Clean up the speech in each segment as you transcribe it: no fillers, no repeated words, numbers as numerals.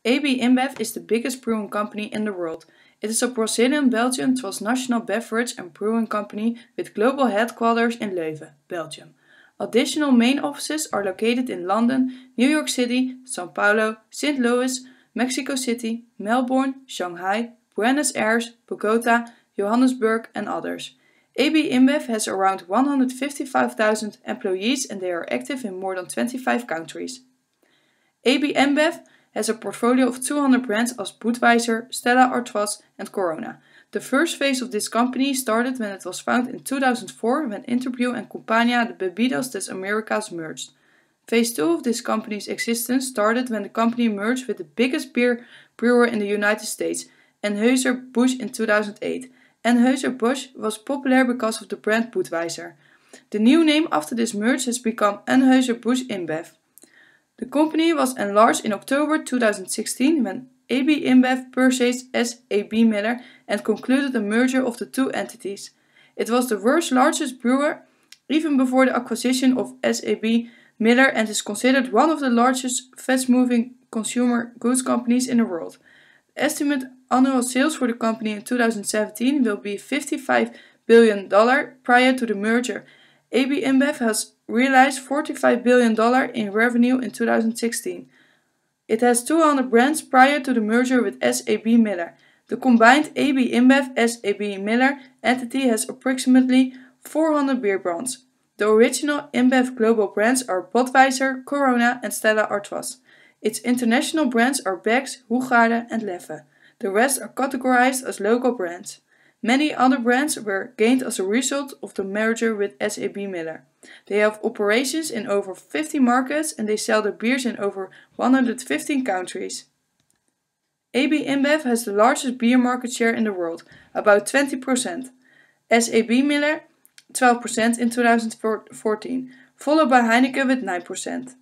AB InBev is the biggest brewing company in the world. It is a Brazilian-Belgian transnational beverage and brewing company with global headquarters in Leuven, Belgium. Additional main offices are located in London, New York City, São Paulo, St. Louis, Mexico City, Melbourne, Shanghai, Buenos Aires, Bogota, Johannesburg and others. AB InBev has around 155,000 employees and they are active in more than 25 countries. AB InBev has a portfolio of 200 brands as Budweiser, Stella Artois and Corona. The first phase of this company started when it was founded in 2004 when Interbrew and Compañía de Bebidas das Americas merged. Phase 2 of this company's existence started when the company merged with the biggest beer brewer in the United States, Anheuser-Busch in 2008. Anheuser-Busch was popular because of the brand Budweiser. The new name after this merge has become Anheuser-Busch InBev. The company was enlarged in October 2016 when AB InBev purchased SAB Miller and concluded a merger of the two entities. It was the world's largest brewer even before the acquisition of SAB Miller and is considered one of the largest fast-moving consumer goods companies in the world. The estimated annual sales for the company in 2017 will be $55 billion prior to the merger. AB InBev has realized $45 billion in revenue in 2016. It has 200 brands prior to the merger with SAB Miller. The combined AB InBev SAB Miller entity has approximately 400 beer brands. The original InBev global brands are Budweiser, Corona and Stella Artois. Its international brands are Beck's, Hoegaarden and Leffe. The rest are categorized as local brands. Many other brands were gained as a result of the merger with SAB Miller. They have operations in over 50 markets and they sell their beers in over 115 countries. AB InBev has the largest beer market share in the world, about 20%. SAB Miller 12% in 2014, followed by Heineken with 9%.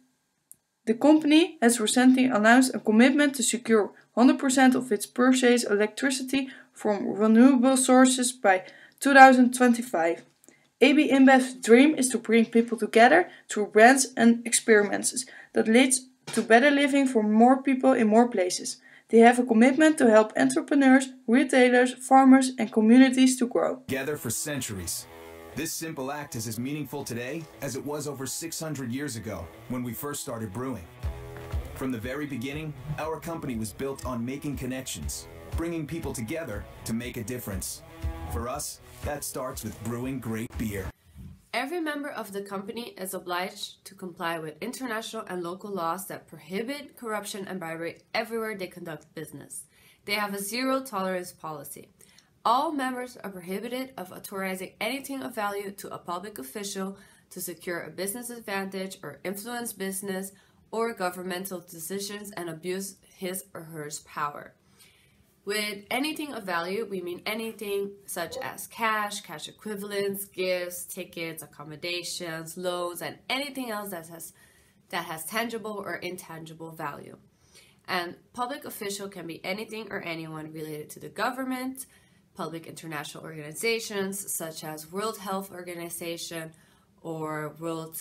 The company has recently announced a commitment to secure 100% of its purchased electricity from renewable sources by 2025. AB InBev's dream is to bring people together through brands and experiments that leads to better living for more people in more places. They have a commitment to help entrepreneurs, retailers, farmers and communities to grow. Together for centuries. This simple act is as meaningful today as it was over 600 years ago when we first started brewing. From the very beginning, our company was built on making connections, bringing people together to make a difference. For us, that starts with brewing great beer. Every member of the company is obliged to comply with international and local laws that prohibit corruption and bribery everywhere they conduct business. They have a zero-tolerance policy. All members are prohibited of authorizing anything of value to a public official to secure a business advantage or influence business or governmental decisions and abuse his or her power. With anything of value, we mean anything such as cash, cash equivalents, gifts, tickets, accommodations, loans, and anything else that has tangible or intangible value. And public official can be anything or anyone related to the government, public international organizations such as World Health Organization or World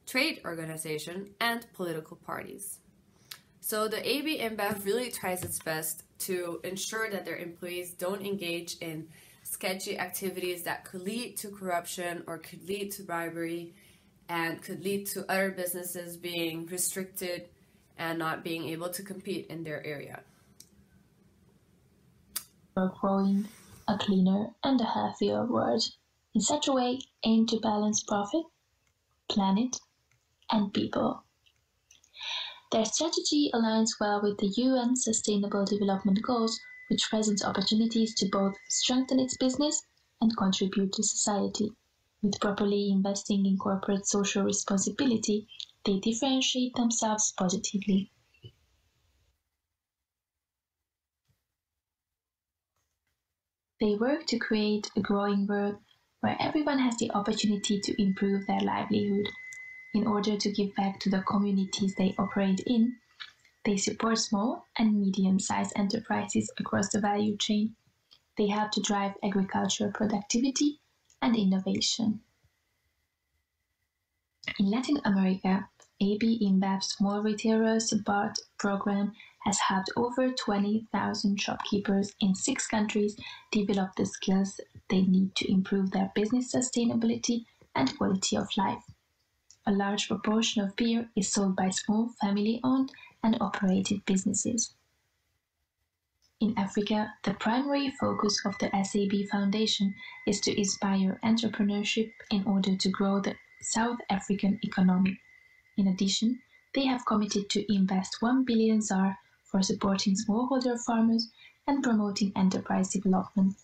Trade Organization, and political parties. So the AB InBev really tries its best to ensure that their employees don't engage in sketchy activities that could lead to corruption or could lead to bribery and could lead to other businesses being restricted and not being able to compete in their area. For growing a cleaner and a healthier world, in such a way aim to balance profit, planet, and people. Their strategy aligns well with the UN Sustainable Development Goals, which presents opportunities to both strengthen its business and contribute to society. With properly investing in corporate social responsibility, they differentiate themselves positively. They work to create a growing world where everyone has the opportunity to improve their livelihood. In order to give back to the communities they operate in, they support small and medium-sized enterprises across the value chain. They help to drive agricultural productivity and innovation. In Latin America, AB InBev's Small Retailers Support Program has helped over 20,000 shopkeepers in 6 countries develop the skills they need to improve their business sustainability and quality of life. A large proportion of beer is sold by small family-owned and operated businesses. In Africa, the primary focus of the SAB Foundation is to inspire entrepreneurship in order to grow the South African economy. In addition, they have committed to invest 1 billion ZAR for supporting smallholder farmers and promoting enterprise development.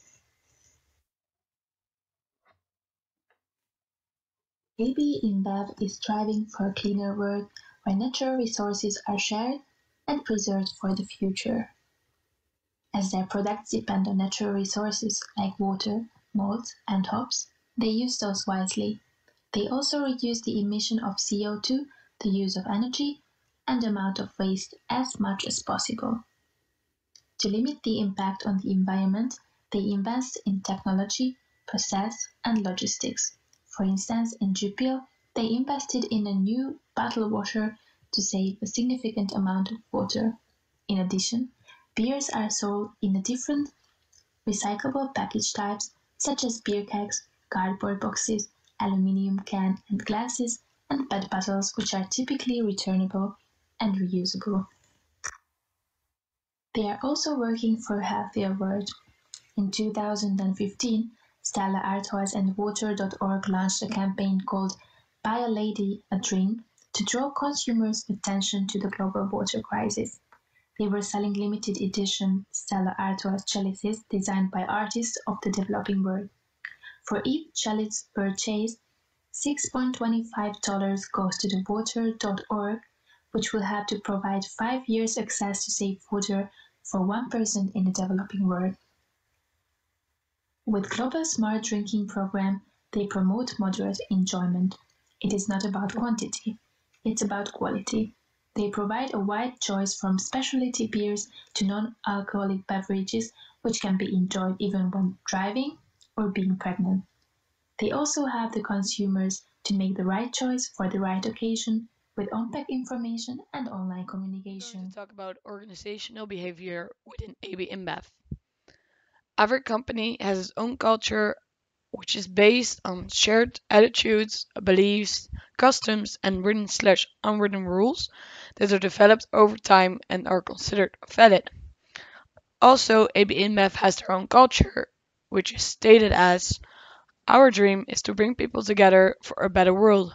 AB InBev is striving for a cleaner world where natural resources are shared and preserved for the future. As their products depend on natural resources like water, malt, and hops, they use those wisely. They also reduce the emission of CO2, the use of energy, and the amount of waste as much as possible. To limit the impact on the environment, they invest in technology, process, and logistics. For instance, in Jupiler, they invested in a new bottle washer to save a significant amount of water. In addition, beers are sold in different recyclable package types such as beer kegs, cardboard boxes, aluminum can and glasses, and PET bottles, which are typically returnable and reusable. They are also working for a healthier world. In 2015, Stella Artois and Water.org launched a campaign called Buy a Lady a Drink to draw consumers' attention to the global water crisis. They were selling limited edition Stella Artois chalices designed by artists of the developing world. For each chalice purchased, $6.25 goes to the Water.org, which will help to provide 5 years access to safe water for 1 person in the developing world. With Global Smart Drinking Program, they promote moderate enjoyment. It is not about quantity, it's about quality. They provide a wide choice from specialty beers to non-alcoholic beverages, which can be enjoyed even when driving or being pregnant. They also help the consumers to make the right choice for the right occasion with on-pack information and online We're going communication. to talk about organizational behavior within AB InBev. Every company has its own culture, which is based on shared attitudes, beliefs, customs, and written/unwritten rules that are developed over time and are considered valid. Also, AB InBev has their own culture, which is stated as our dream is to bring people together for a better world.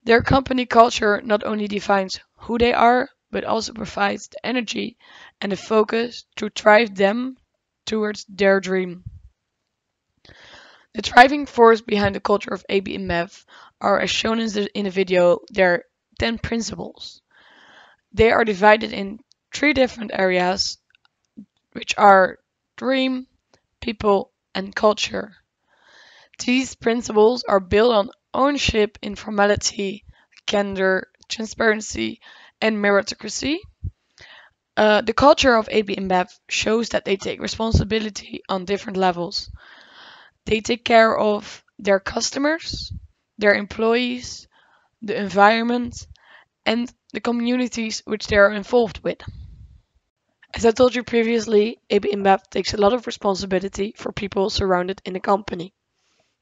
Their company culture not only defines who they are, but also provides the energy and the focus to drive them towards their dream. The driving force behind the culture of AB InBev are, as shown in the video, their 10 principles. They are divided in 3 different areas, which are dream, people, and culture. These principles are built on ownership, informality, candor, transparency, and meritocracy. The culture of AB InBev shows that they take responsibility on different levels. They take care of their customers, their employees, the environment, and the communities which they are involved with. As I told you previously, AB InBev takes a lot of responsibility for people surrounded in the company.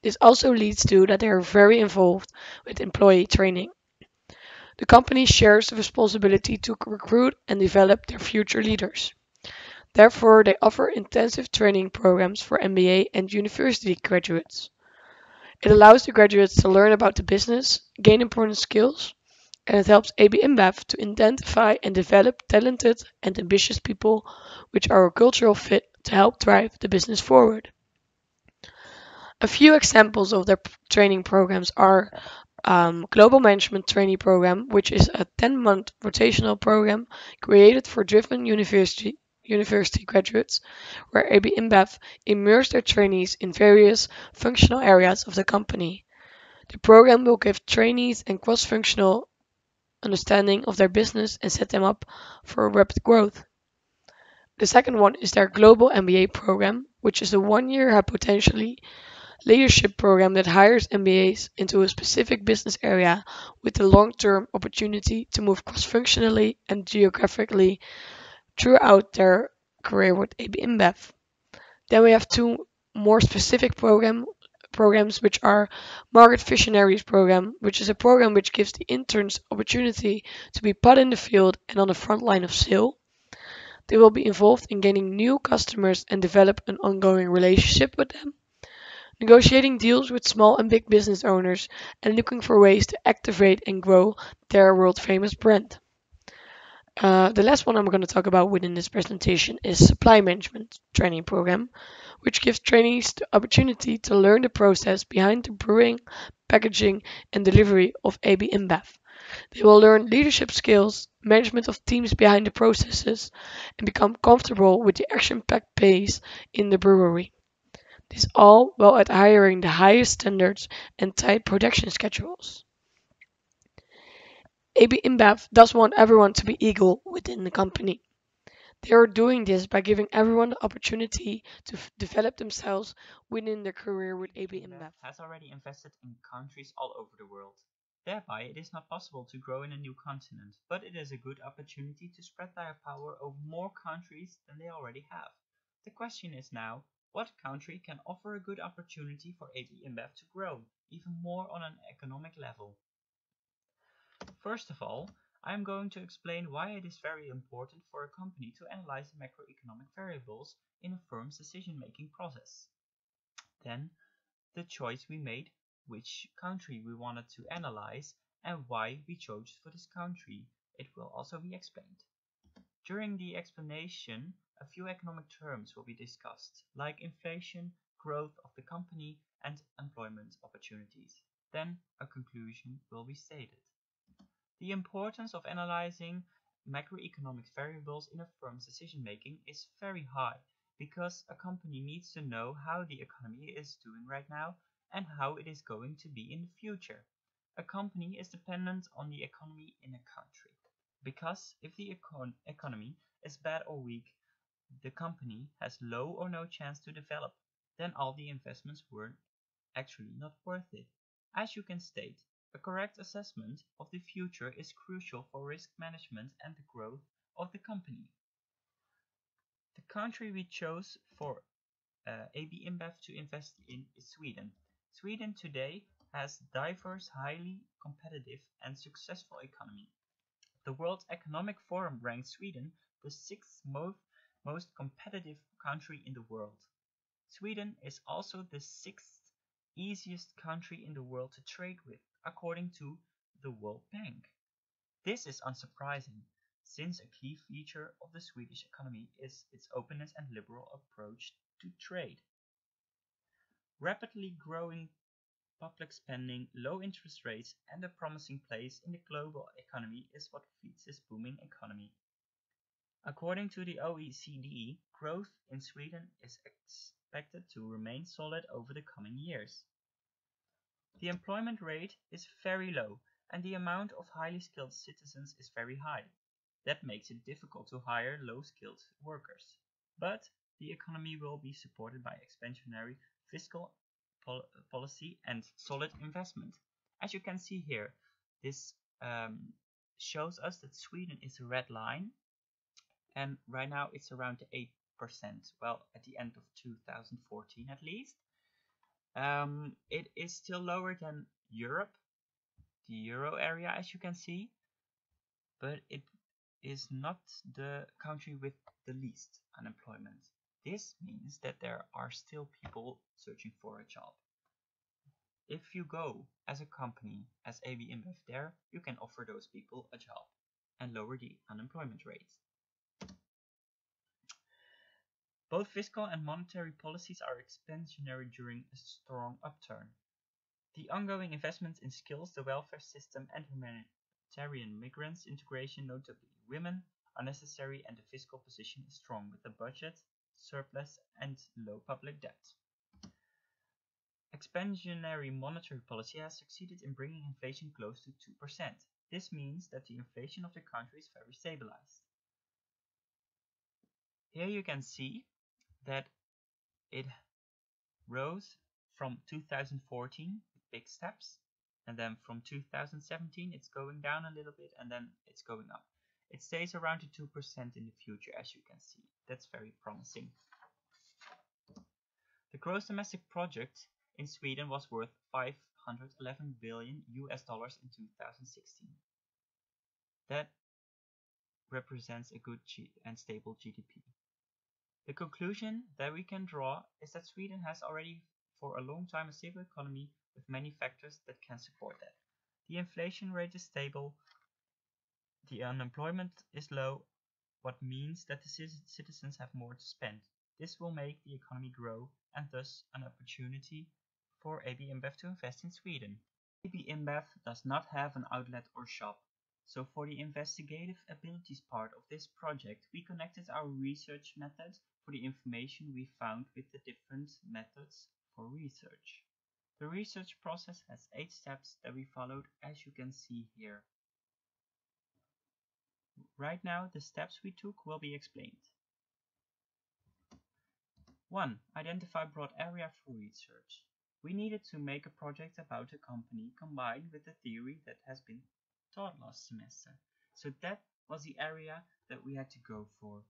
This also leads to that they are very involved with employee training. The company shares the responsibility to recruit and develop their future leaders. Therefore, they offer intensive training programs for MBA and university graduates. It allows the graduates to learn about the business, gain important skills, and it helps AB InBev to identify and develop talented and ambitious people which are a cultural fit to help drive the business forward. A few examples of their training programs are Global Management Trainee Program, which is a 10-month rotational program created for driven university graduates, where AB InBev immerse their trainees in various functional areas of the company. The program will give trainees a cross-functional understanding of their business and set them up for rapid growth. The second one is their Global MBA program, which is a 1-year potentially leadership program that hires MBAs into a specific business area with the long-term opportunity to move cross-functionally and geographically throughout their career with AB InBev. Then we have two more specific programs which are Market Visionaries program, which is a program which gives the interns opportunity to be put in the field and on the front line of sale. They will be involved in gaining new customers and develop an ongoing relationship with them, negotiating deals with small and big business owners, and looking for ways to activate and grow their world famous brand. The last one I'm going to talk about within this presentation is Supply Management Training Program, which gives trainees the opportunity to learn the process behind the brewing, packaging, and delivery of AB InBev. They will learn leadership skills, management of teams behind the processes, and become comfortable with the action-packed pace in the brewery. This all while adhering the highest standards and tight production schedules. AB InBev does want everyone to be equal within the company. They are doing this by giving everyone the opportunity to develop themselves within their career with AB InBev. Has already invested in countries all over the world. Thereby, it is not possible to grow in a new continent, but it is a good opportunity to spread their power over more countries than they already have. The question is now, what country can offer a good opportunity for AB InBev to grow, even more on an economic level? First of all, I am going to explain why it is very important for a company to analyze the macroeconomic variables in a firm's decision-making process. Then, the choice we made, which country we wanted to analyze, and why we chose for this country. It will also be explained. During the explanation, a few economic terms will be discussed, like inflation, growth of the company, and employment opportunities. Then, a conclusion will be stated. The importance of analyzing macroeconomic variables in a firm's decision-making is very high, because a company needs to know how the economy is doing right now and how it is going to be in the future. A company is dependent on the economy in a country, because if the economy is bad or weak, the company has low or no chance to develop. Then all the investments were actually not worth it. As you can state, a correct assessment of the future is crucial for risk management and the growth of the company. The country we chose for AB InBev to invest in is Sweden. Sweden today has a diverse, highly competitive and successful economy. The World Economic Forum ranks Sweden the sixth most competitive country in the world. Sweden is also the sixth easiest country in the world to trade with, according to the World Bank. This is unsurprising, since a key feature of the Swedish economy is its openness and liberal approach to trade. Rapidly growing public spending, low interest rates, and a promising place in the global economy is what feeds this booming economy. According to the OECD, growth in Sweden is expected to remain solid over the coming years. The employment rate is very low, and the amount of highly skilled citizens is very high. That makes it difficult to hire low-skilled workers. But the economy will be supported by expansionary fiscal policy and solid investment. As you can see here, this shows us that Sweden is a red line, and right now it's around 8%. Well, at the end of 2014 at least. It is still lower than Europe, the euro area, as you can see, but it is not the country with the least unemployment. This means that there are still people searching for a job. If you go as a company, as AB InBev there, you can offer those people a job and lower the unemployment rate. Both fiscal and monetary policies are expansionary during a strong upturn. The ongoing investments in skills, the welfare system, and humanitarian migrants integration, notably women, are necessary, and the fiscal position is strong with a budget, surplus, and low public debt. Expansionary monetary policy has succeeded in bringing inflation close to 2%. This means that the inflation of the country is very stabilized. Here you can see that it rose from 2014 with big steps, and then from 2017 it's going down a little bit, and then it's going up. It stays around the 2% in the future, as you can see. That's very promising. The gross domestic product in Sweden was worth $511 billion in 2016. That represents a good and stable GDP. The conclusion that we can draw is that Sweden has already for a long time a stable economy with many factors that can support that. The inflation rate is stable, the unemployment is low, what means that the citizens have more to spend. This will make the economy grow and thus an opportunity for AB InBev to invest in Sweden. AB InBev does not have an outlet or shop, so for the investigative abilities part of this project we connected our research methods for the information we found with the different methods for research. The research process has 8 steps that we followed, as you can see here. Right now the steps we took will be explained. 1. Identify broad area for research. We needed to make a project about a company combined with the theory that has been taught last semester. So that was the area that we had to go for.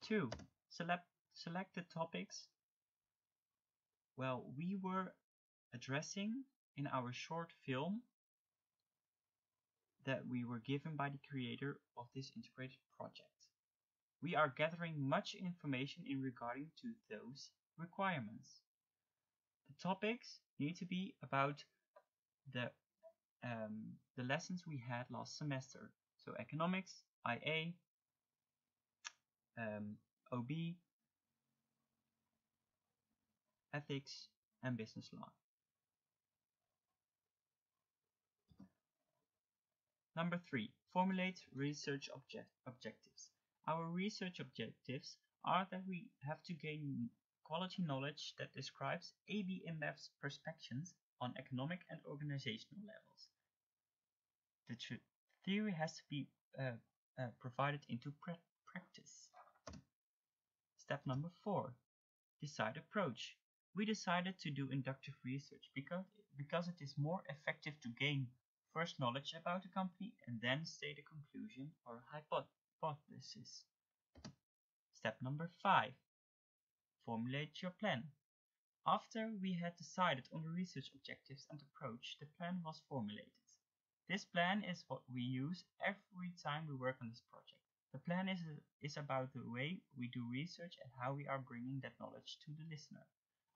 2. Select the topics. Well, we were addressing in our short film that we were given by the creator of this integrated project. We are gathering much information in regarding to those requirements. The topics need to be about the lessons we had last semester. So economics, IA, OB, ethics, and business law. Number 3. Formulate research objectives. Our research objectives are that we have to gain quality knowledge that describes AB InBev's perspectives on economic and organizational levels. The theory has to be provided into practice. Step number 4. Decide approach. We decided to do inductive research because it is more effective to gain first knowledge about a company and then state a conclusion or hypothesis. Step number 5. Formulate your plan. After we had decided on the research objectives and approach, the plan was formulated. This plan is what we use every time we work on this project. The plan is about the way we do research and how we are bringing that knowledge to the listener.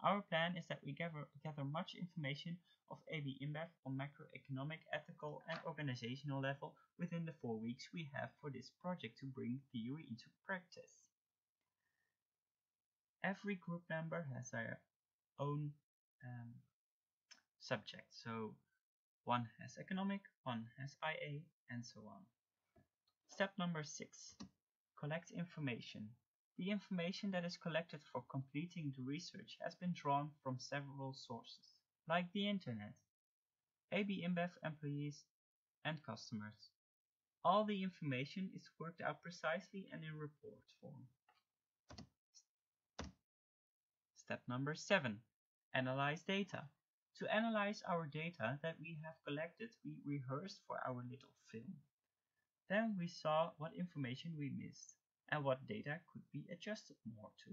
Our plan is that we gather much information of AB InBev on macroeconomic, ethical and organizational level within the 4 weeks we have for this project to bring theory into practice. Every group member has their own subject. So one has economic, one has IA, and so on. Step number 6. Collect information. The information that is collected for completing the research has been drawn from several sources, like the internet, AB InBev employees, and customers. All the information is worked out precisely and in report form. Step number 7. Analyze data. To analyze our data that we have collected, we rehearsed for our little film. Then we saw what information we missed and what data could be adjusted more to.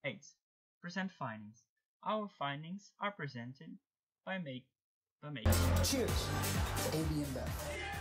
8. Present findings. Our findings are presented by making. Cheers to AB InBev.